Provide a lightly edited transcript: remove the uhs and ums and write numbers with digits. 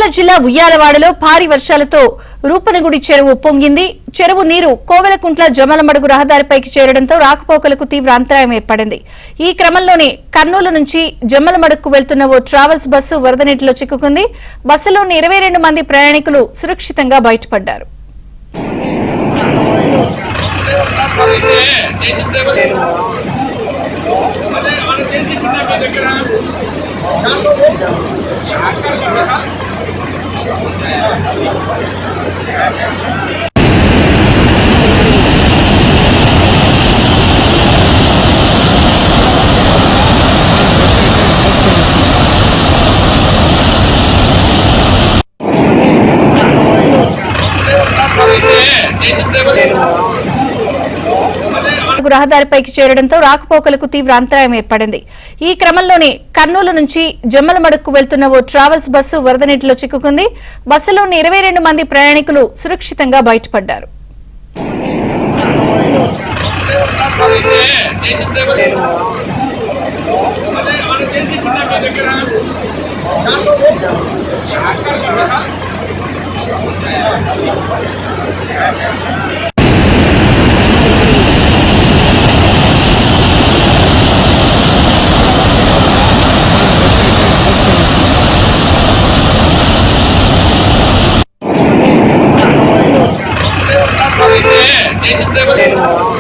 ఎన్టీఆర్ జిల్లా ఉయ్యాలవాడలో భారీ వర్షాలతో రూపనగుడి చెరువు పొంగింది. చెరువు నీరు కోవెలకుంట్ల జమ్మలమడుగు రహదారిపైకి చేరడంతో రాకపోకలకు తీవ్ర అంతరాయం ఏర్పడింది. ఈ క్రమంలోనే కర్నూలు నుంచి జమ్మలమడుగుకు వెళ్తున్న ఓ ట్రావెల్స్ బస్సు వరద నీటిలో చిక్కుకుంది. బస్సులోని 22 మంది ప్రయాణికులు సురక్షితంగా బయటపడ్డారు. రహదారిపైకి చేరడంతో రాకపోకలకు తీవ్ర అంతరాయం ఏర్పడింది. ఈ క్రమంలోనే కర్నూలు నుంచి జమ్మలమడుగుకు వెళ్తున్న ఓ ట్రావెల్స్ బస్సు వరద నీటిలో చిక్కుకుంది. బస్సులోని 22 మంది ప్రయాణికులు సురక్షితంగా బయటపడ్డారు. నేను